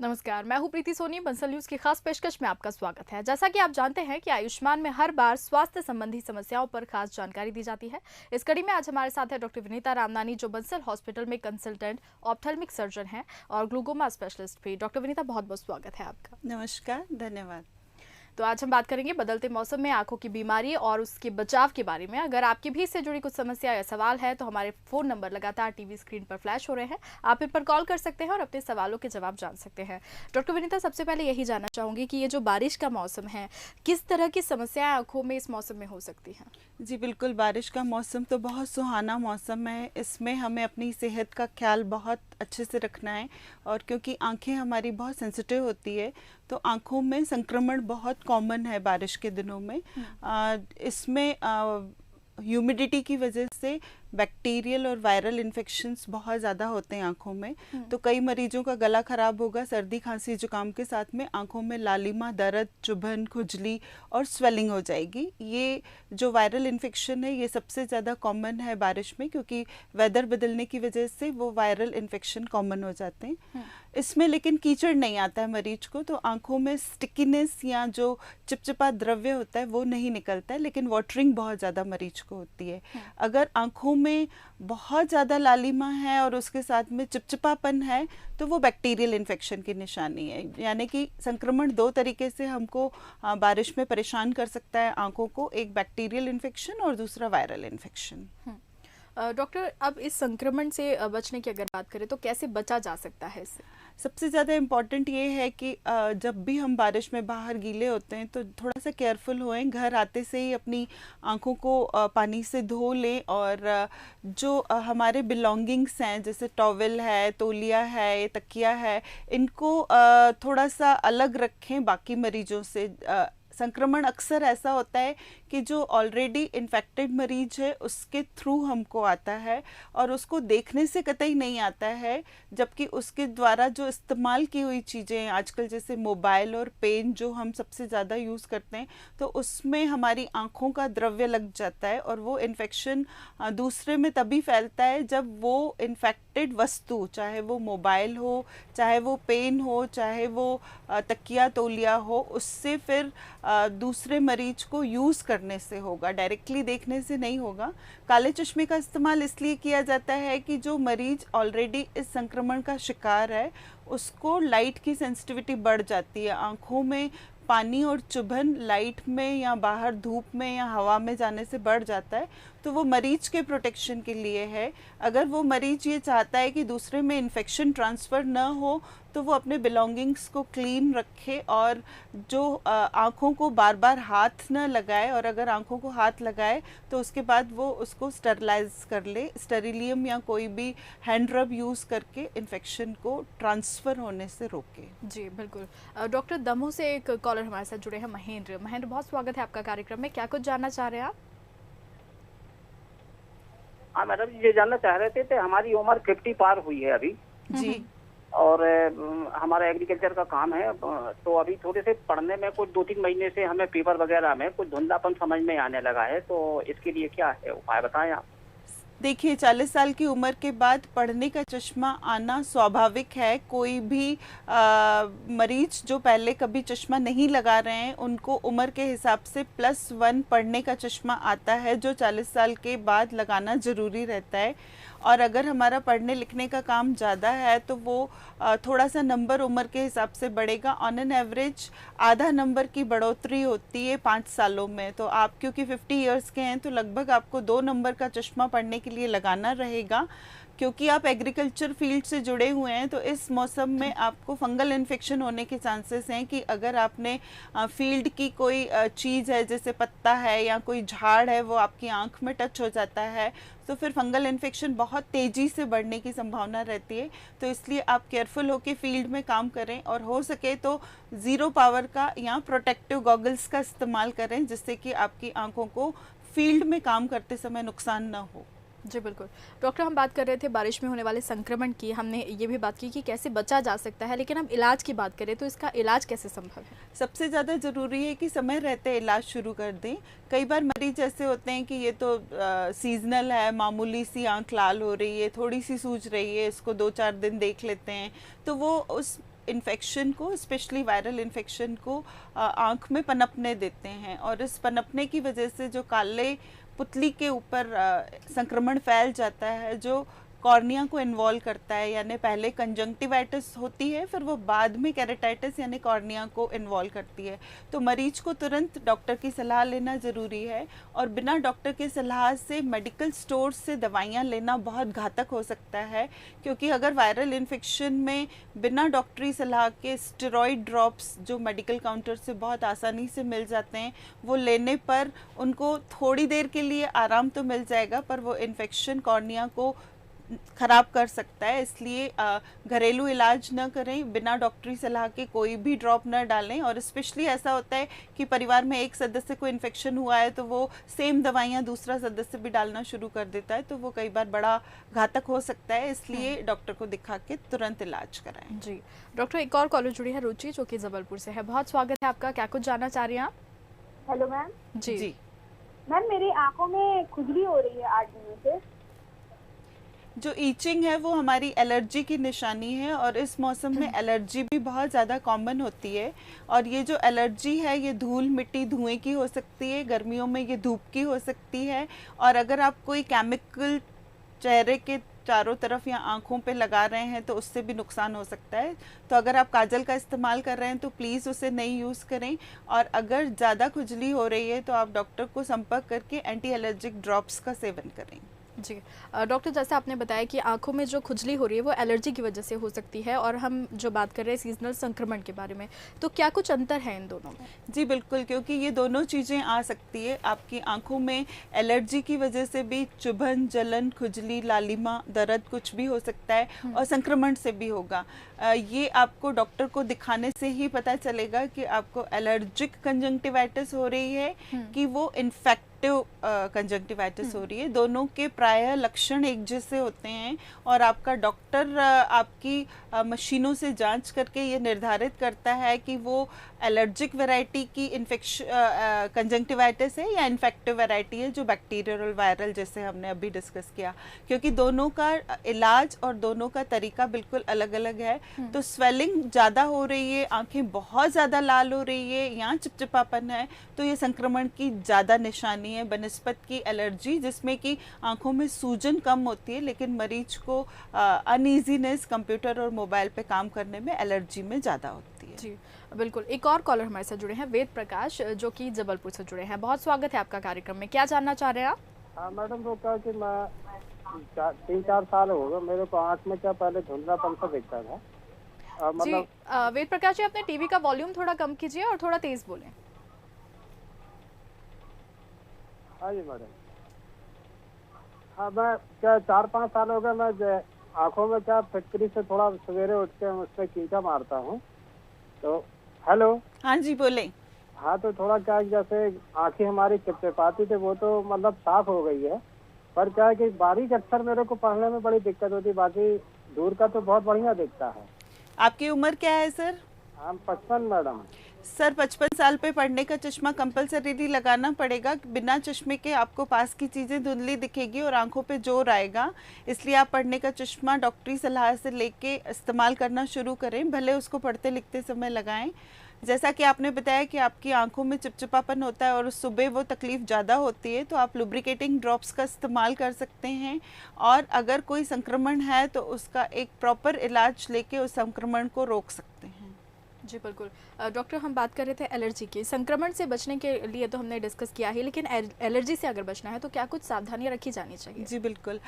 नमस्कार, मैं हूं प्रीति सोनी। बंसल न्यूज की खास पेशकश में आपका स्वागत है। जैसा कि आप जानते हैं कि आयुष्मान में हर बार स्वास्थ्य संबंधी समस्याओं पर खास जानकारी दी जाती है। इस कड़ी में आज हमारे साथ है डॉक्टर विनीता रामनानी, जो बंसल हॉस्पिटल में कंसल्टेंट ऑप्थेल्मिक सर्जन हैं और ग्लूकोमा स्पेशलिस्ट भी। डॉक्टर विनीता, बहुत बहुत स्वागत है आपका। नमस्कार, धन्यवाद। तो आज हम बात करेंगे बदलते मौसम में आंखों की बीमारी और उसके बचाव के बारे में। अगर आपकी भी इससे जुड़ी कुछ समस्या या सवाल है तो हमारे फोन नंबर लगातार टीवी स्क्रीन पर फ्लैश हो रहे हैं, आप इन पर कॉल कर सकते हैं और अपने सवालों के जवाब जान सकते हैं। डॉक्टर विनीता, सबसे पहले यही जानना चाहूंगी कि ये जो बारिश का मौसम है, किस तरह की समस्याएं आंखों में इस मौसम में हो सकती हैं? जी बिल्कुल, बारिश का मौसम तो बहुत सुहाना मौसम है। इसमें हमें अपनी सेहत का ख्याल बहुत अच्छे से रखना है, और क्योंकि आंखें हमारी बहुत सेंसिटिव होती है तो आंखों में संक्रमण बहुत कॉमन है बारिश के दिनों में। इसमें ह्यूमिडिटी की वजह से बैक्टीरियल और वायरल इन्फेक्शंस बहुत ज़्यादा होते हैं आंखों में। तो कई मरीजों का गला खराब होगा, सर्दी खांसी जुकाम के साथ में आंखों में लालिमा, दर्द, चुभन, खुजली और स्वेलिंग हो जाएगी। ये जो वायरल इन्फेक्शन है ये सबसे ज़्यादा कॉमन है बारिश में, क्योंकि वेदर बदलने की वजह से वो वायरल इन्फेक्शन कॉमन हो जाते हैं। इसमें लेकिन कीचड़ नहीं आता है मरीज को, तो आंखों में स्टिकीनेस या जो चिपचिपा द्रव्य होता है वो नहीं निकलता है, लेकिन वाटरिंग बहुत ज़्यादा मरीज को होती है। अगर आंखों में बहुत ज़्यादा लालिमा है और उसके साथ में चिपचिपापन है तो वो बैक्टीरियल इन्फेक्शन की निशानी है। यानी कि संक्रमण दो तरीके से हमको बारिश में परेशान कर सकता है आंखों को, एक बैक्टीरियल इन्फेक्शन और दूसरा वायरल इन्फेक्शन। डॉक्टर, अब इस संक्रमण से बचने की अगर बात करें तो कैसे बचा जा सकता है इससे? सबसे ज़्यादा इम्पॉर्टेंट ये है कि जब भी हम बारिश में बाहर गीले होते हैं तो थोड़ा सा केयरफुल होएं। घर आते से ही अपनी आंखों को पानी से धो लें, और जो हमारे बिलोंगिंग्स हैं जैसे टॉवेल है, तौलिया है, तकिया है, इनको थोड़ा सा अलग रखें बाकी मरीजों से। संक्रमण अक्सर ऐसा होता है कि जो ऑलरेडी इन्फेक्टेड मरीज है उसके थ्रू हमको आता है और उसको देखने से कतई नहीं आता है, जबकि उसके द्वारा जो इस्तेमाल की हुई चीज़ें आजकल जैसे मोबाइल और पेन जो हम सबसे ज़्यादा यूज़ करते हैं, तो उसमें हमारी आँखों का द्रव्य लग जाता है और वो इन्फेक्शन दूसरे में तभी फैलता है जब वो इन्फेक्टेड वस्तु, चाहे वो मोबाइल हो, चाहे वो पेन हो, चाहे वो तकिया तौलिया हो, उससे फिर दूसरे मरीज को यूज़ करने से होगा, डायरेक्टली देखने से नहीं होगा। काले चश्मे का इस्तेमाल इसलिए किया जाता है कि जो मरीज ऑलरेडी इस संक्रमण का शिकार है उसको लाइट की सेंसिटिविटी बढ़ जाती है। आँखों में पानी और चुभन लाइट में या बाहर धूप में या हवा में जाने से बढ़ जाता है, तो वो मरीज के प्रोटेक्शन के लिए है। अगर वो मरीज ये चाहता है कि दूसरे में इन्फेक्शन ट्रांसफ़र न हो तो वो अपने बिलोंगिंग्स को क्लीन रखे और जो आँखों को बार बार हाथ न लगाए, और अगर आँखों को हाथ लगाए तो उसके बाद वो उसको स्टरलाइज कर ले, स्टेरिलियम या कोई भी हैंड रब यूज़ करके इन्फेक्शन को ट्रांसफ़र होने से रोके। जी बिल्कुल। डॉक्टर, दमोह से एक कॉलर हमारे साथ जुड़े हैं, महेंद्र। महेंद्र, बहुत स्वागत है आपका कार्यक्रम में। क्या कुछ जानना चाह रहे हैं आप? हाँ मैडम, ये जानना चाह रहे थे हमारी उम्र 50 पार हुई है अभी जी, और हमारा एग्रीकल्चर का काम है, तो अभी थोड़े से पढ़ने में कुछ 2-3 महीने से हमें पेपर वगैरह में कुछ धुंधलापन समझ में आने लगा है, तो इसके लिए क्या है उपाय बताएं आप। देखिए 40 साल की उम्र के बाद पढ़ने का चश्मा आना स्वाभाविक है। कोई भी मरीज जो पहले कभी चश्मा नहीं लगा रहे हैं उनको उम्र के हिसाब से +1 पढ़ने का चश्मा आता है, जो 40 साल के बाद लगाना ज़रूरी रहता है। और अगर हमारा पढ़ने लिखने का काम ज़्यादा है तो वो थोड़ा सा नंबर उम्र के हिसाब से बढ़ेगा। ऑन एन एवरेज आधा नंबर की बढ़ोतरी होती है 5 सालों में। तो आप क्योंकि 50 इयर्स के हैं तो लगभग आपको 2 नंबर का चश्मा पढ़ने के लिए लगाना रहेगा। क्योंकि आप एग्रीकल्चर फील्ड से जुड़े हुए हैं तो इस मौसम में आपको फंगल इन्फेक्शन होने के चांसेस हैं कि अगर आपने फील्ड की कोई चीज़ है जैसे पत्ता है या कोई झाड़ है वो आपकी आंख में टच हो जाता है तो फिर फंगल इन्फेक्शन बहुत तेज़ी से बढ़ने की संभावना रहती है। तो इसलिए आप केयरफुल होकर फील्ड में काम करें और हो सके तो ज़ीरो पावर का या प्रोटेक्टिव गॉगल्स का इस्तेमाल करें जिससे कि आपकी आंखों को फील्ड में काम करते समय नुकसान ना हो। जी बिल्कुल। डॉक्टर, हम बात कर रहे थे बारिश में होने वाले संक्रमण की, हमने ये भी बात की कि कैसे बचा जा सकता है, लेकिन हम इलाज की बात करें तो इसका इलाज कैसे संभव है? सबसे ज़्यादा ज़रूरी है कि समय रहते इलाज शुरू कर दें। कई बार मरीज ऐसे होते हैं कि ये तो सीजनल है, मामूली सी आंख लाल हो रही है, थोड़ी सी सूज रही है, इसको 2-4 दिन देख लेते हैं, तो वो उस इन्फेक्शन को, स्पेशली वायरल इन्फेक्शन को आँख में पनपने देते हैं और इस पनपने की वजह से जो काले पुतली के ऊपर संक्रमण फैल जाता है जो कॉर्निया को इन्वॉल्व करता है, यानी पहले कंजंक्टिवाइटिस होती है फिर वो बाद में केराटाइटिस यानी कॉर्निया को इन्वॉल्व करती है। तो मरीज को तुरंत डॉक्टर की सलाह लेना ज़रूरी है और बिना डॉक्टर की सलाह से मेडिकल स्टोर से दवाइयाँ लेना बहुत घातक हो सकता है, क्योंकि अगर वायरल इन्फेक्शन में बिना डॉक्टरी सलाह के स्टेरॉइड ड्रॉप्स जो मेडिकल काउंटर से बहुत आसानी से मिल जाते हैं वो लेने पर उनको थोड़ी देर के लिए आराम तो मिल जाएगा पर वो इन्फेक्शन कॉर्निया को ख़राब कर सकता है। इसलिए घरेलू इलाज न करें, बिना डॉक्टरी सलाह के कोई भी ड्रॉप न डालें और स्पेशली ऐसा होता है कि परिवार में एक सदस्य को इन्फेक्शन हुआ है तो वो सेम दवाइयाँ दूसरा सदस्य भी डालना शुरू कर देता है, तो वो कई बार बड़ा घातक हो सकता है। इसलिए डॉक्टर को दिखा के तुरंत इलाज कराएं। जी डॉक्टर, एक और कॉलर जुड़ी है, रुचि, जो कि जबलपुर से है। बहुत स्वागत है आपका, क्या कुछ जानना चाह रही हैं आप? Hello ma'am. जी मैम, मेरी आंखों में खुजली हो रही है 8 दिनों से। जो ईचिंग है वो हमारी एलर्जी की निशानी है और इस मौसम में एलर्जी भी बहुत ज़्यादा कॉमन होती है और ये जो एलर्जी है ये धूल मिट्टी धुएं की हो सकती है, गर्मियों में ये धूप की हो सकती है और अगर आप कोई केमिकल चेहरे के चारों तरफ या आंखों पे लगा रहे हैं तो उससे भी नुकसान हो सकता है। तो अगर आप काजल का इस्तेमाल कर रहे हैं तो प्लीज़ उसे नहीं यूज़ करें और अगर ज़्यादा खुजली हो रही है तो आप डॉक्टर को संपर्क करके एंटी एलर्जिक ड्रॉप्स का सेवन करें। जी डॉक्टर, जैसे आपने बताया कि आंखों में जो खुजली हो रही है वो एलर्जी की वजह से हो सकती है और हम जो बात कर रहे हैं सीजनल संक्रमण के बारे में, तो क्या कुछ अंतर है इन दोनों में? जी बिल्कुल, क्योंकि ये दोनों चीज़ें आ सकती है। आपकी आंखों में एलर्जी की वजह से भी चुभन, जलन, खुजली, लालिमा, दर्द कुछ भी हो सकता है और संक्रमण से भी होगा। ये आपको डॉक्टर को दिखाने से ही पता चलेगा कि आपको एलर्जिक कंजंक्टिवाइटिस हो रही है कि वो इन्फेक्टिव कंजंक्टिवाइटिस हो रही है। दोनों के प्रायः लक्षण एक जैसे होते हैं और आपका डॉक्टर आपकी मशीनों से जांच करके ये निर्धारित करता है कि वो एलर्जिक वैरायटी की इन्फेक्शन कंजंक्टिवाइटिस है या इन्फेक्टिव वैरायटी है जो बैक्टीरियल और वायरल जैसे हमने अभी डिस्कस किया, क्योंकि दोनों का इलाज और दोनों का तरीका बिल्कुल अलग अलग है। तो स्वेलिंग ज़्यादा हो रही है, आंखें बहुत ज़्यादा लाल हो रही है या चिपचिपापन है तो ये संक्रमण की ज़्यादा निशानी है बनिस्बत की एलर्जी जिसमें कि आंखों में सूजन कम होती है लेकिन मरीज को अनईजीनेस कंप्यूटर और मोबाइल पे काम करने में एलर्जी में ज़्यादा होती है। जी बिल्कुल। एक और कॉलर हमारे साथ जुड़े हैं, वेद प्रकाश, जो कि जबलपुर से जुड़े हैं। बहुत स्वागत है आपका कार्यक्रम में, क्या जानना चाह रहे हैं आप? हाँ मैडम, वो क्या कि मैं 3-4 साल हो गए मेरे को आँख में क्या पहले धुंधलापन सा दिखता था। मतलब वेद प्रकाश जी, अपने टीवी का वॉल्यूम थोड़ा कम कीजिए और थोड़ा तेज बोलें। हाँ जी मैडम। हाँ, मैं क्या 4-5 साल हो गए मैं आँखों में क्या फिटकरी से थोड़ा सवेरे उठ के उसमें कीचा मारता हूँ। तो हेलो। हाँ जी बोलें। हाँ, तो थोड़ा क्या जैसे आँखें हमारी चिपचिपाती थी वो तो मतलब साफ हो गई है, पर क्या है कि बारीक अक्षर मेरे को पढ़ने में बड़ी दिक्कत होती है, बाकी दूर का तो बहुत बढ़िया दिखता है। आपकी उम्र क्या है सर? हम 55 मैडम। सर 55 साल पे पढ़ने का चश्मा कंपलसरी लगाना पड़ेगा। बिना चश्मे के आपको पास की चीज़ें धुंधली दिखेगी और आंखों पे जोर आएगा, इसलिए आप पढ़ने का चश्मा डॉक्टरी सलाह से लेके इस्तेमाल करना शुरू करें, भले उसको पढ़ते लिखते समय लगाएं। जैसा कि आपने बताया कि आपकी आंखों में चिपचिपापन होता है और सुबह वो तकलीफ़ ज़्यादा होती है तो आप लुब्रिकेटिंग ड्रॉप्स का इस्तेमाल कर सकते हैं और अगर कोई संक्रमण है तो उसका एक प्रॉपर इलाज लेके उस संक्रमण को रोक सकते हैं। जी बिल्कुल। डॉक्टर, हम बात कर रहे थे एलर्जी की। संक्रमण से बचने के लिए तो हमने डिस्कस किया ही, लेकिन एलर्जी से अगर बचना है तो क्या कुछ सावधानियां रखी जानी चाहिए? जी बिल्कुल।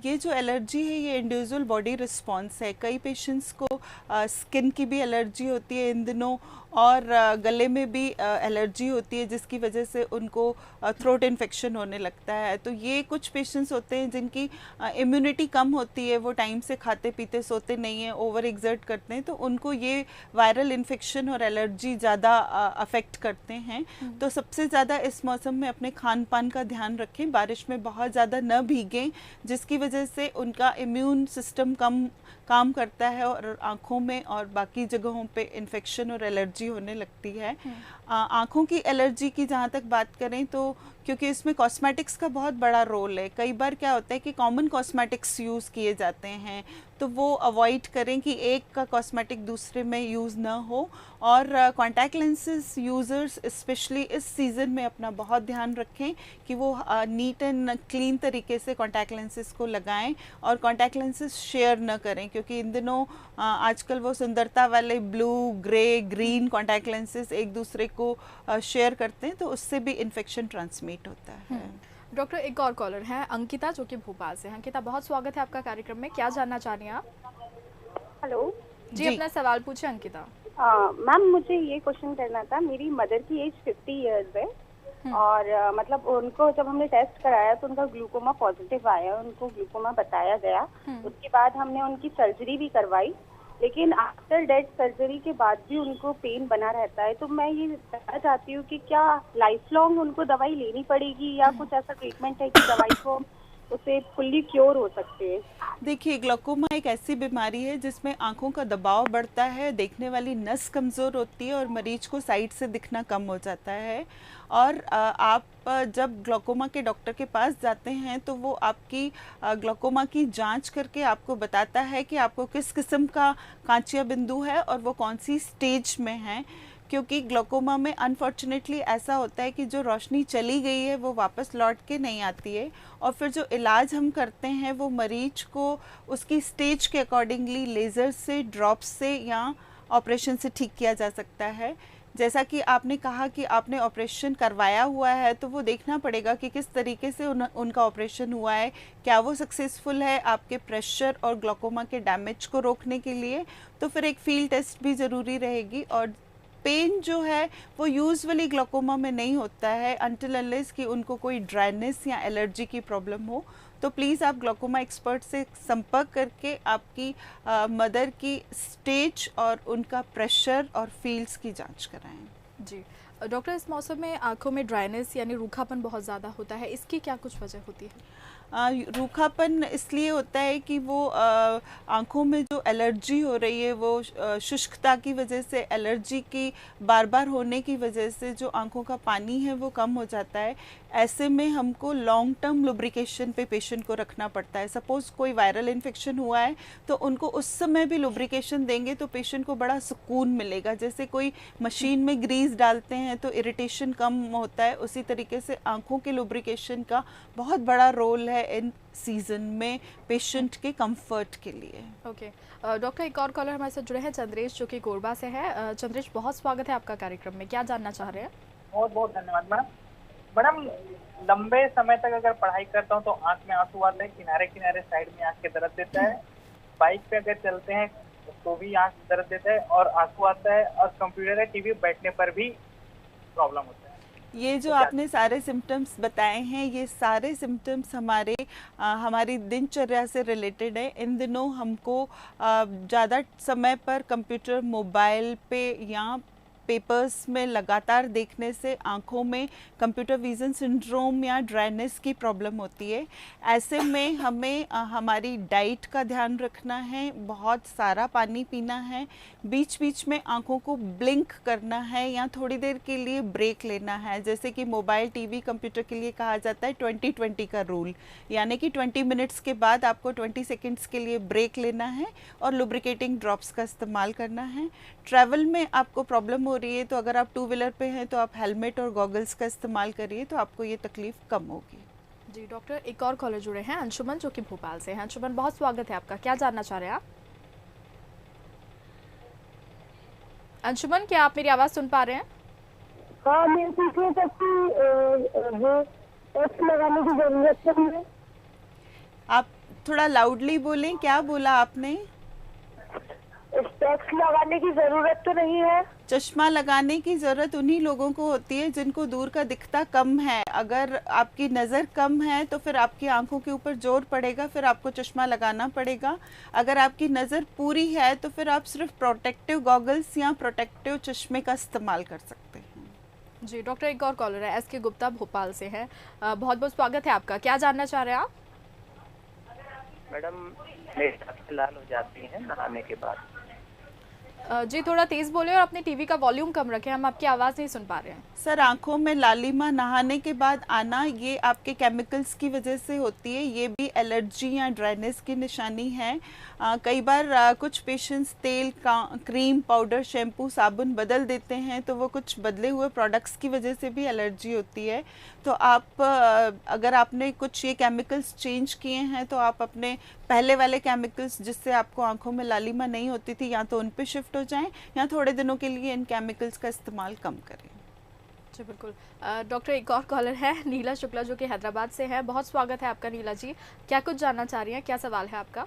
ये जो एलर्जी है ये इंडिविजुअल बॉडी रिस्पॉन्स है। कई पेशेंट्स को स्किन की भी एलर्जी होती है इन दिनों, और गले में भी एलर्जी होती है जिसकी वजह से उनको थ्रोट इन्फेक्शन होने लगता है। तो ये कुछ पेशेंट्स होते हैं जिनकी इम्यूनिटी कम होती है, वो टाइम से खाते पीते सोते नहीं हैं, ओवर एग्जर्ट करते हैं, तो उनको ये वायरल इन्फेक्शन और एलर्जी ज़्यादा अफेक्ट करते हैं। तो सबसे ज़्यादा इस मौसम में अपने खान पान का ध्यान रखें, बारिश में बहुत ज़्यादा न भीगें, जिसकी वजह से उनका इम्यून सिस्टम कम काम करता है और आँखों में और बाकी जगहों पे इन्फेक्शन और एलर्जी होने लगती है। आँखों की एलर्जी की जहाँ तक बात करें तो क्योंकि इसमें कॉस्मेटिक्स का बहुत बड़ा रोल है, कई बार क्या होता है कि कॉमन कॉस्मेटिक्स यूज़ किए जाते हैं, तो वो अवॉइड करें कि एक का कॉस्मेटिक दूसरे में यूज़ ना हो। और कॉन्टैक्ट लेंसेज यूज़र्स स्पेशली इस सीज़न में अपना बहुत ध्यान रखें कि वो नीट एंड क्लीन तरीके से कॉन्टैक्ट लेंसेज को लगाएं और कॉन्टैक्ट लेंसेज शेयर न करें, क्योंकि इन दिनों आजकल वो सुंदरता वाले blue, grey, green contact lenses एक दूसरे को शेयर करते हैं, तो उससे भी इन्फेक्शन ट्रांसमिट होता है। डॉक्टर, एक और कॉलर हैं अंकिता, जो कि भोपाल से हैं। अंकिता, बहुत स्वागत है आपका कार्यक्रम में। क्या जानना चाह रही हैं आप? हेलो जी, अपना सवाल पूछे अंकिता। मैम, मुझे ये क्वेश्चन करना था। मेरी मदर की एज 50 इयर्स है और मतलब उनको जब हमने टेस्ट कराया तो उनका ग्लूकोमा पॉजिटिव आया, उनको ग्लूकोमा बताया गया। उसके बाद हमने उनकी सर्जरी भी करवाई, लेकिन आफ्टर डेथ सर्जरी के बाद भी उनको पेन बना रहता है। तो मैं ये जानना चाहती हूँ कि क्या लाइफ लॉन्ग उनको दवाई लेनी पड़ेगी या कुछ ऐसा ट्रीटमेंट है कि दवाई को उससे फुल्ली क्योर हो सकते हैं? देखिए, ग्लूकोमा एक ऐसी बीमारी है जिसमें आंखों का दबाव बढ़ता है, देखने वाली नस कमज़ोर होती है और मरीज को साइड से दिखना कम हो जाता है। और आप जब ग्लूकोमा के डॉक्टर के पास जाते हैं तो वो आपकी ग्लूकोमा की जांच करके आपको बताता है कि आपको किस किस्म का कांचिया बिंदु है और वो कौन सी स्टेज में है। क्योंकि ग्लूकोमा में अनफॉर्चुनेटली ऐसा होता है कि जो रोशनी चली गई है वो वापस लौट के नहीं आती है, और फिर जो इलाज हम करते हैं वो मरीज को उसकी स्टेज के अकॉर्डिंगली लेज़र से, ड्रॉप से या ऑपरेशन से ठीक किया जा सकता है। जैसा कि आपने कहा कि आपने ऑपरेशन करवाया हुआ है, तो वो देखना पड़ेगा कि किस तरीके से उनका ऑपरेशन हुआ है, क्या वो सक्सेसफुल है आपके प्रेशर और ग्लूकोमा के डैमेज को रोकने के लिए। तो फिर एक फील्ड टेस्ट भी ज़रूरी रहेगी। और पेन जो है वो यूजुअली ग्लूकोमा में नहीं होता है अनटिल अनलेस कि उनको कोई ड्राइनेस या एलर्जी की प्रॉब्लम हो। तो प्लीज़ आप ग्लूकोमा एक्सपर्ट से संपर्क करके आपकी मदर की स्टेज और उनका प्रेशर और फील्ड्स की जांच कराएं। जी डॉक्टर, इस मौसम में आंखों में ड्राइनेस यानी रूखापन बहुत ज़्यादा होता है, इसकी क्या कुछ वजह होती है? रूखापन इसलिए होता है कि वो आँखों में जो एलर्जी हो रही है वो शुष्कता की वजह से, एलर्जी की बार बार होने की वजह से जो आँखों का पानी है वो कम हो जाता है। ऐसे में हमको लॉन्ग टर्म लुब्रिकेशन पे पेशेंट को रखना पड़ता है। सपोज़ कोई वायरल इन्फेक्शन हुआ है तो उनको उस समय भी लुब्रिकेशन देंगे तो पेशेंट को बड़ा सुकून मिलेगा। जैसे कोई मशीन में ग्रीस डालते हैं तो इरिटेशन कम होता है, उसी तरीके से आँखों के लुब्रिकेशन का बहुत बड़ा रोल है इन सीजन में पेशेंट के कंफर्ट के लिए। ओके डॉक्टर, एक और कॉलर हमारे साथ जुड़े हैं, चंद्रेश, जो कि कोरबा से है। चंद्रेश, बहुत स्वागत है आपका कार्यक्रम में। क्या जानना चाह रहे हैं? बहुत बहुत धन्यवाद मैडम। मैडम, लंबे समय तक अगर पढ़ाई करता हूँ तो आंख में आंसू आते हैं, किनारे किनारे साइड में आंख के दर्द देता है, बाइक पे अगर चलते हैं तो भी आंख दर्द देता है और आंसू आता है, और कंप्यूटर या टीवी बैठने पर भी प्रॉब्लम होता है। ये जो आपने सारे सिम्टम्स बताए हैं, ये सारे सिम्टम्स हमारी दिनचर्या से रिलेटेड है। इन दिनों हमको ज़्यादा समय पर कंप्यूटर, मोबाइल पे या पेपर्स में लगातार देखने से आँखों में कंप्यूटर विजन सिंड्रोम या ड्राइनेस की प्रॉब्लम होती है। ऐसे में हमें हमारी डाइट का ध्यान रखना है, बहुत सारा पानी पीना है, बीच बीच में आँखों को ब्लिंक करना है या थोड़ी देर के लिए ब्रेक लेना है। जैसे कि मोबाइल, टीवी, कंप्यूटर के लिए कहा जाता है 20-20 का रूल, यानी कि 20 मिनट्स के बाद आपको 20 सेकेंड्स के लिए ब्रेक लेना है और लुब्रिकेटिंग ड्रॉप्स का इस्तेमाल करना है। ट्रैवल में आपको प्रॉब्लम हो रही है तो अगर आप 2 व्हीलर पे हैं तो आप हेलमेट और गॉगल्स का इस्तेमाल करिए, तो आपको ये तकलीफ कम होगी। जी डॉक्टर, एक और कॉलर जुड़े हैं, अंशुमन, जो कि भोपाल से हैं। अंशुमन, बहुत स्वागत है आपका। क्या जानना चाह रहे हैं आप? अंशुमन, क्या आप मेरी आवाज़ सुन पा रहे हैं? हाँ, मैं पूछना चाहती वो टैक्स लगाने की जरूरत है मुझे। आप थोड़ा लाउडली बोलें, क्या बोला आपने? टैक्स लगाने की जरूरत तो नहीं है? चश्मा लगाने की ज़रूरत उन्हीं लोगों को होती है जिनको दूर का दिखता कम है। अगर आपकी नज़र कम है तो फिर आपकी आंखों के ऊपर जोर पड़ेगा, फिर आपको चश्मा लगाना पड़ेगा। अगर आपकी नज़र पूरी है तो फिर आप सिर्फ प्रोटेक्टिव गॉगल्स या प्रोटेक्टिव चश्मे का इस्तेमाल कर सकते हैं। जी डॉक्टर, एक और कॉलर है, एस के गुप्ता भोपाल से हैं। बहुत बहुत स्वागत है आपका। क्या जानना चाह रहे हैं आप? मैडम, मेरी आंखें लाल हो जाती हैं नहाने के बाद। जी थोड़ा तेज बोले और अपने टीवी का वॉल्यूम कम रखें, हम आपकी आवाज़ नहीं सुन पा रहे हैं। सर, आंखों में लालिमा नहाने के बाद आना, ये आपके केमिकल्स की वजह से होती है। ये भी एलर्जी या ड्राइनेस की निशानी है। कई बार कुछ पेशेंट्स तेल, क्रीम, पाउडर, शैम्पू, साबुन बदल देते हैं, तो वो कुछ बदले हुए प्रोडक्ट्स की वजह से भी एलर्जी होती है। तो आप अगर आपने कुछ ये केमिकल्स चेंज किए हैं तो आप अपने पहले वाले केमिकल्स जिससे आपको आंखों में लालिमा नहीं होती थी, या तो उन पे शिफ्ट हो जाएं या थोड़े दिनों के लिए इन केमिकल्स का इस्तेमाल कम करें। जी बिल्कुल। डॉक्टर, एक और कॉलर है नीला शुक्ला जो कि हैदराबाद से है। बहुत स्वागत है आपका नीला जी। क्या कुछ जानना चाह रही हैं, क्या सवाल है आपका?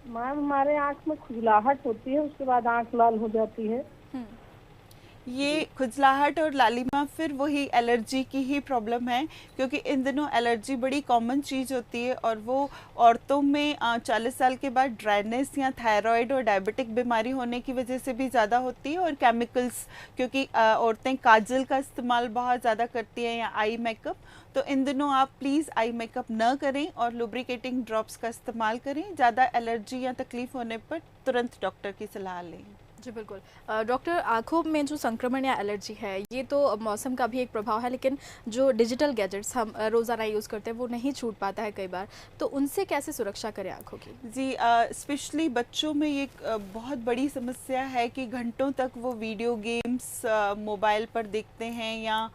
मैम, हमारे आँख में खुजलाहट होती है, उसके बाद आँख लाल हो जाती है। ये खुजलाहट और लालिमा फिर वही एलर्जी की ही प्रॉब्लम है, क्योंकि इन दिनों एलर्जी बड़ी कॉमन चीज़ होती है और वो औरतों में 40 साल के बाद ड्राइनेस या थायराइड और डायबिटिक बीमारी होने की वजह से भी ज़्यादा होती है। और केमिकल्स, क्योंकि औरतें काजल का इस्तेमाल बहुत ज़्यादा करती हैं या आई मेकअप, तो इन दिनों आप प्लीज़ आई मेकअप न करें और लुब्रिकेटिंग ड्रॉप्स का इस्तेमाल करें। ज़्यादा एलर्जी या तकलीफ़ होने पर तुरंत डॉक्टर की सलाह लें। जी बिल्कुल। डॉक्टर, आंखों में जो संक्रमण या एलर्जी है, ये तो मौसम का भी एक प्रभाव है, लेकिन जो डिजिटल गैजेट्स हम रोज़ाना यूज़ करते हैं वो नहीं छूट पाता है कई बार, तो उनसे कैसे सुरक्षा करें आंखों की? जी, स्पेशली बच्चों में ये बहुत बड़ी समस्या है कि घंटों तक वो वीडियो गेम्स मोबाइल पर देखते हैं या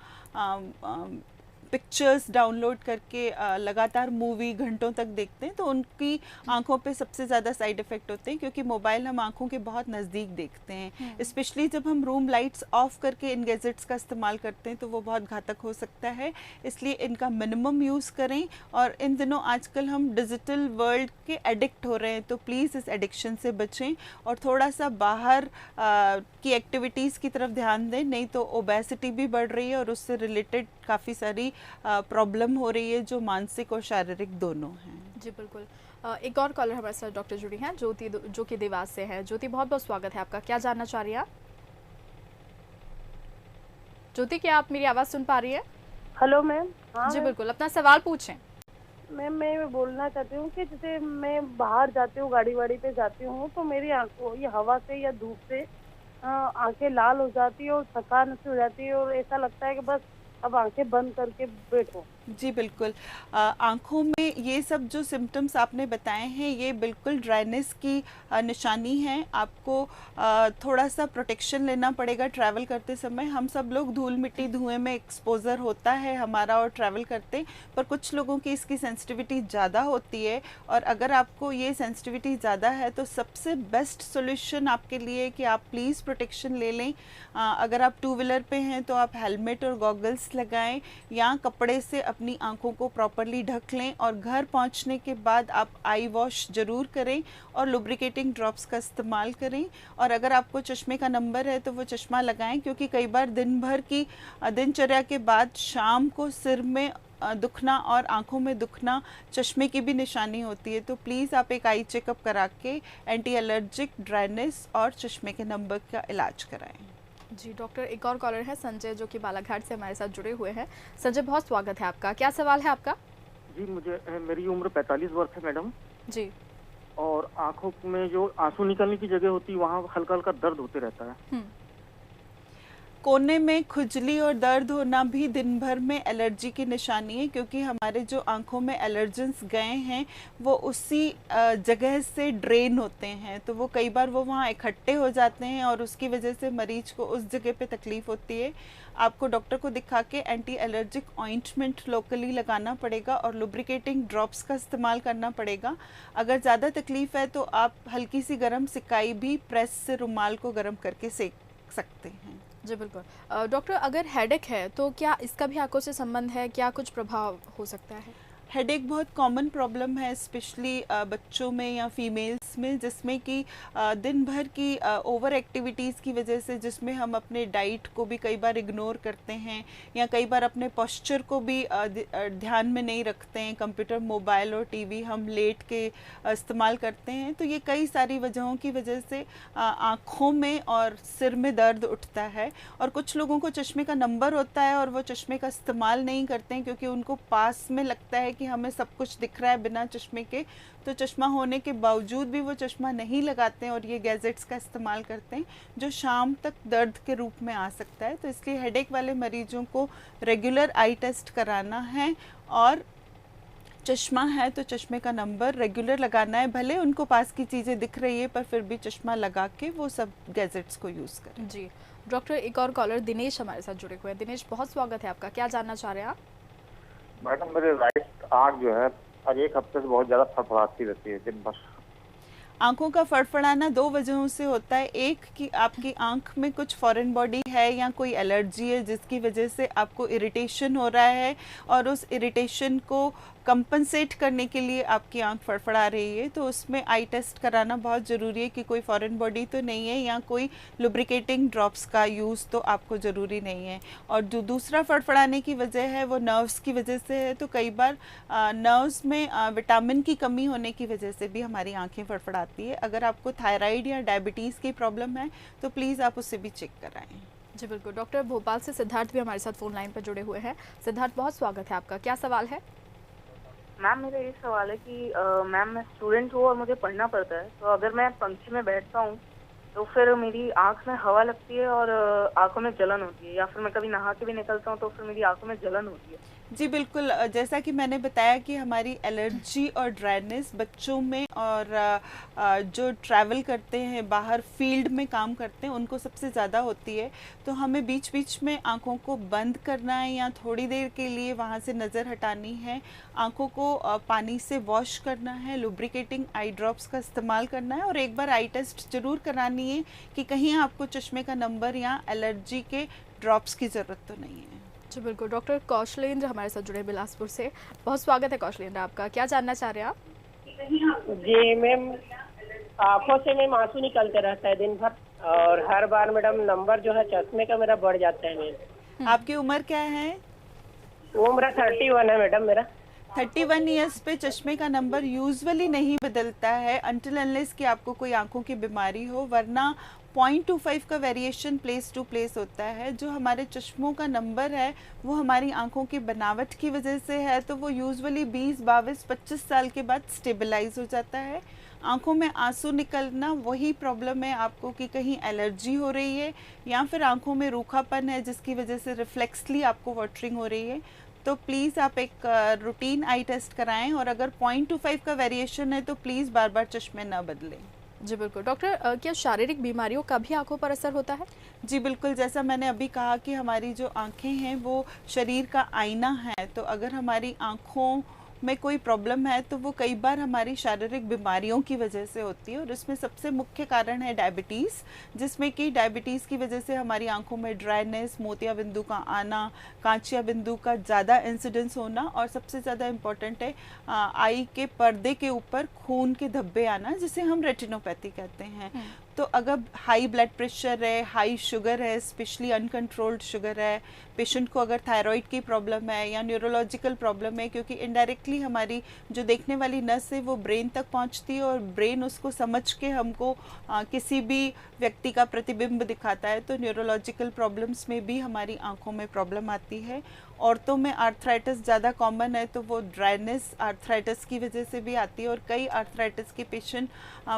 पिक्चर्स डाउनलोड करके लगातार मूवी घंटों तक देखते हैं, तो उनकी आंखों पे सबसे ज़्यादा साइड इफ़ेक्ट होते हैं, क्योंकि मोबाइल हम आंखों के बहुत नज़दीक देखते हैं। स्पेशली जब हम रूम लाइट्स ऑफ करके इन गैजेट्स का इस्तेमाल करते हैं तो वो बहुत घातक हो सकता है। इसलिए इनका मिनिमम यूज़ करें। और इन दिनों आजकल हम डिजिटल वर्ल्ड के एडिक्ट हो रहे हैं, तो प्लीज़ इस एडिक्शन से बचें और थोड़ा सा बाहर की एक्टिविटीज़ की तरफ ध्यान दें, नहीं तो ओबेसिटी भी बढ़ रही है और उससे रिलेटेड काफ़ी सारी प्रॉब्लम हो रही है जो मानसिक और शारीरिक दोनों हैं। जी बिल्कुल। एक और कॉलर हमारे साथ डॉक्टर जुड़ी हैं, ज्योति, जो कि देवास से हैं। ज्योति, बहुत बहुत स्वागत है आपका। क्या जानना चाह रही हैं आप? ज्योति, क्या आप मेरी आवाज़ सुन पा रही हैं? Hello ma'am. हाँ जी बिल्कुल, अपना सवाल पूछें। मैम, मैं बोलना चाहती हूँ कि जैसे मैं बाहर जाती हूँ, गाड़ी वाड़ी पे जाती हूँ, तो मेरी आंखों ये हवा से या धूप से आंखें लाल हो जाती है और थकान सी हो जाती है और ऐसा लगता है कि बस अब आंखें बंद करके बैठो। जी बिल्कुल। आँखों में ये सब जो सिम्टम्स आपने बताए हैं ये बिल्कुल ड्राइनेस की निशानी है। आपको थोड़ा सा प्रोटेक्शन लेना पड़ेगा ट्रैवल करते समय। हम सब लोग धूल मिट्टी धुएं में एक्सपोजर होता है हमारा और ट्रैवल करते, पर कुछ लोगों की इसकी सेंसिटिविटी ज़्यादा होती है। और अगर आपको ये सेंसिटिविटी ज़्यादा है तो सबसे बेस्ट सोल्यूशन आपके लिए कि आप प्लीज़ प्रोटेक्शन ले लें। अगर आप टू व्हीलर पे हैं तो आप हेलमेट और गॉगल्स लगाएं या कपड़े से अपनी आंखों को प्रॉपरली ढक लें। और घर पहुंचने के बाद आप आई वॉश ज़रूर करें और लुब्रिकेटिंग ड्रॉप्स का इस्तेमाल करें। और अगर आपको चश्मे का नंबर है तो वो चश्मा लगाएं, क्योंकि कई बार दिन भर की दिनचर्या के बाद शाम को सिर में दुखना और आंखों में दुखना चश्मे की भी निशानी होती है। तो प्लीज़ आप एक आई चेकअप करा के एंटी एलर्जिक, ड्राइनेस और चश्मे के नंबर का इलाज कराएं। जी डॉक्टर, एक और कॉलर है संजय जो कि बालाघाट से हमारे साथ जुड़े हुए हैं। संजय, बहुत स्वागत है आपका। क्या सवाल है आपका? जी, मेरी उम्र 45 वर्ष है मैडम जी। और आंखों में जो आंसू निकलने की जगह होती है वहाँ हल्का हल्का दर्द होते रहता है। कोने में खुजली और दर्द होना भी दिन भर में एलर्जी की निशानी है, क्योंकि हमारे जो आंखों में एलर्जेंस गए हैं वो उसी जगह से ड्रेन होते हैं, तो वो कई बार वो वहाँ इकट्ठे हो जाते हैं और उसकी वजह से मरीज को उस जगह पे तकलीफ होती है। आपको डॉक्टर को दिखा के एंटी एलर्जिक ऑइंटमेंट लोकली लगाना पड़ेगा और लुब्रिकेटिंग ड्रॉप्स का इस्तेमाल करना पड़ेगा। अगर ज़्यादा तकलीफ है तो आप हल्की सी गर्म सिकाई भी प्रेस से रुमाल को गर्म करके सेक सकते हैं। जी बिल्कुल। डॉक्टर, अगर हेडेक है तो क्या इसका भी आंखों से संबंध है, क्या कुछ प्रभाव हो सकता है? हेडेक बहुत कॉमन प्रॉब्लम है, स्पेशली बच्चों में या फीमेल्स में, जिसमें कि दिन भर की ओवर एक्टिविटीज़ की वजह से, जिसमें हम अपने डाइट को भी कई बार इग्नोर करते हैं या कई बार अपने पोस्चर को भी ध्यान में नहीं रखते हैं, कंप्यूटर, मोबाइल और टीवी हम लेट के इस्तेमाल करते हैं, तो ये कई सारी वजहों की वजह से आँखों में और सिर में दर्द उठता है। और कुछ लोगों को चश्मे का नंबर होता है और वो चश्मे का इस्तेमाल नहीं करते हैं क्योंकि उनको पास में लगता है कि हमें सब कुछ दिख रहा है बिना चश्मे के, तो चश्मा होने के बावजूद भी वो चश्मा नहीं लगाते हैं और ये गैजेट्स का इस्तेमाल करते हैं, जो शाम तक दर्द के रूप में आ सकता है। तो इसलिए हेडेक वाले मरीजों को रेगुलर आई टेस्ट कराना है और चश्मा है तो चश्मे का नंबर रेगुलर लगाना है, भले उनको पास की चीज़ें दिख रही है पर फिर भी चश्मा लगा के वो सब गैजेट्स को यूज़ करें। जी डॉक्टर, एक और कॉलर दिनेश हमारे साथ जुड़े हुए हैं। दिनेश, बहुत स्वागत है आपका, क्या जानना चाह रहे हैं आप? मैडम, मेरे राइट आँख जो है आज एक हफ्ते से बहुत ज़्यादा फड़फड़ाती रहती है दिन भर। आंखों का फड़फड़ाना दो वजहों से होता है। एक कि आपकी आंख में कुछ फॉरेन बॉडी है या कोई एलर्जी है जिसकी वजह से आपको इरिटेशन हो रहा है और उस इरिटेशन को कंपनसेट करने के लिए आपकी आंख फड़फड़ा रही है, तो उसमें आई टेस्ट कराना बहुत ज़रूरी है कि कोई फॉरेन बॉडी तो नहीं है या कोई लुब्रिकेटिंग ड्रॉप्स का यूज़ तो आपको ज़रूरी नहीं है। और जो दूसरा फड़फड़ाने की वजह है वो नर्व्स की वजह से है, तो कई बार नर्व्स में विटामिन की कमी होने की वजह से भी हमारी आँखें फड़फड़ाती है। अगर आपको थायराइड या डायबिटीज़ की प्रॉब्लम है तो प्लीज़ आप उससे भी चेक कराएँ। जी बिल्कुल। डॉक्टर, भोपाल से सिद्धार्थ भी हमारे साथ फ़ोन लाइन पर जुड़े हुए हैं। सिद्धार्थ, बहुत स्वागत है आपका, क्या सवाल है? मैम, मेरा ये सवाल है कि मैम मैं स्टूडेंट हूँ और मुझे पढ़ना पड़ता है, तो अगर मैं पंखे में बैठता हूँ तो फिर मेरी आँख में हवा लगती है और आँखों में जलन होती है, या फिर मैं कभी नहा के भी निकलता हूँ तो फिर मेरी आँखों में जलन होती है। जी बिल्कुल, जैसा कि मैंने बताया कि हमारी एलर्जी और ड्राइनेस बच्चों में और जो ट्रैवल करते हैं, बाहर फील्ड में काम करते हैं, उनको सबसे ज़्यादा होती है। तो हमें बीच बीच में आँखों को बंद करना है या थोड़ी देर के लिए वहाँ से नज़र हटानी है, आँखों को पानी से वॉश करना है, लुब्रिकेटिंग आई ड्रॉप्स का इस्तेमाल करना है और एक बार आई टेस्ट ज़रूर करानी है कि कहीं आपको चश्मे का नंबर या एलर्जी के ड्रॉप्स की ज़रूरत तो नहीं है। जी बिल्कुल। डॉक्टर कौशलेंद्र हमारे साथ जुड़े बिलासपुर से, बहुत स्वागत है कौशलेंद्र आपका, क्या जानना चाह रहे हैं आप? जी मैम, आँखों से मैम आंसू निकलते रहता है दिन भर और हर बार मैडम नंबर जो है चश्मे का मेरा बढ़ जाता है मैम। आपकी उम्र क्या है? उम्र 31 है मैडम मेरा। 31 ईयर्स पे चश्मे का नंबर यूजुअली नहीं बदलता है अनटिल अनलेस कि आपको कोई आंखों की बीमारी हो, वरना 0.25 का वेरिएशन प्लेस टू प्लेस होता है। जो हमारे चश्मों का नंबर है वो हमारी आंखों की बनावट की वजह से है, तो वो यूजुअली 20, 22, 25 साल के बाद स्टेबलाइज हो जाता है। आंखों में आंसू निकलना वही प्रॉब्लम है आपको कि कहीं एलर्जी हो रही है या फिर आंखों में रूखापन है जिसकी वजह से रिफ्लेक्सली आपको वाटरिंग हो रही है, तो प्लीज़ आप एक रूटीन आई टेस्ट कराएं और अगर 0.25 का वेरिएशन है तो प्लीज़ बार बार चश्मे न बदलें। जी बिल्कुल। डॉक्टर, क्या शारीरिक बीमारियों का भी आंखों पर असर होता है? जी बिल्कुल, जैसा मैंने अभी कहा कि हमारी जो आंखें हैं वो शरीर का आईना है, तो अगर हमारी आंखों में कोई प्रॉब्लम है तो वो कई बार हमारी शारीरिक बीमारियों की वजह से होती है और इसमें सबसे मुख्य कारण है डायबिटीज़, जिसमें कि डायबिटीज़ की वजह से हमारी आंखों में ड्राइनेस, मोतिया बिंदु का आना, कांचिया बिंदु का ज़्यादा इंसिडेंस होना और सबसे ज़्यादा इम्पॉर्टेंट है आई के पर्दे के ऊपर खून के धब्बे आना, जिसे हम रेटिनोपैथी कहते हैं। तो अगर हाई ब्लड प्रेशर है, हाई शुगर है, स्पेशली अनकंट्रोल्ड शुगर है, पेशेंट को अगर थायराइड की प्रॉब्लम है या न्यूरोलॉजिकल प्रॉब्लम है, क्योंकि इनडायरेक्टली हमारी जो देखने वाली नस है वो ब्रेन तक पहुंचती है और ब्रेन उसको समझ के हमको किसी भी व्यक्ति का प्रतिबिंब दिखाता है, तो न्यूरोलॉजिकल प्रॉब्लम्स में भी हमारी आंखों में प्रॉब्लम आती है। औरतों में आर्थराइटिस ज़्यादा कॉमन है, तो वो ड्राइनेस आर्थराइटिस की वजह से भी आती है और कई आर्थराइटिस के पेशेंट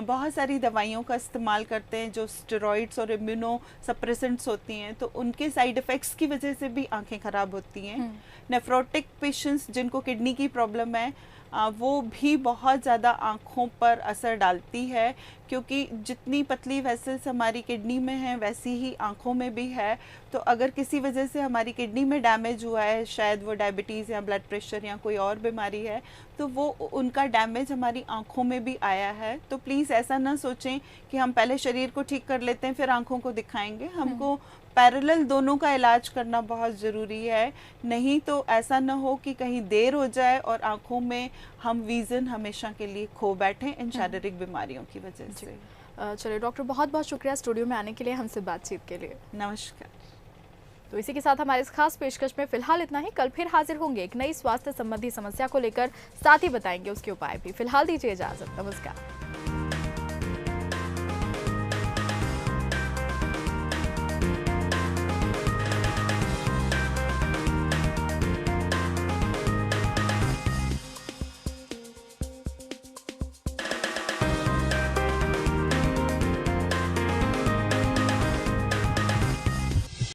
बहुत सारी दवाइयों का इस्तेमाल करते हैं जो स्टेरॉइड्स और इम्यूनो सप्रेसेंट्स होती हैं, तो उनके साइड इफ़ेक्ट्स की वजह से भी आंखें ख़राब होती हैं। नेफ्रोटिक पेशेंट्स जिनको किडनी की प्रॉब्लम है, वो भी बहुत ज़्यादा आँखों पर असर डालती है, क्योंकि जितनी पतली वेसल्स हमारी किडनी में हैं वैसी ही आँखों में भी है। तो अगर किसी वजह से हमारी किडनी में डैमेज हुआ है, शायद वो डायबिटीज़ या ब्लड प्रेशर या कोई और बीमारी है, तो वो उनका डैमेज हमारी आँखों में भी आया है। तो प्लीज़ ऐसा ना सोचें कि हम पहले शरीर को ठीक कर लेते हैं फिर आँखों को दिखाएंगे। हमको पैरेलल दोनों का इलाज करना बहुत ज़रूरी है, नहीं तो ऐसा ना हो कि कहीं देर हो जाए और आँखों में हम विज़न हमेशा के लिए खो बैठें इन शारीरिक बीमारियों की वजह से। चलिए डॉक्टर, बहुत बहुत शुक्रिया स्टूडियो में आने के लिए, हमसे बातचीत के लिए। नमस्कार। तो इसी के साथ हमारे इस खास पेशकश में फिलहाल इतना ही। कल फिर हाजिर होंगे एक नई स्वास्थ्य संबंधी समस्या को लेकर, साथ ही बताएंगे उसके उपाय भी। फिलहाल दीजिए इजाजत, नमस्कार।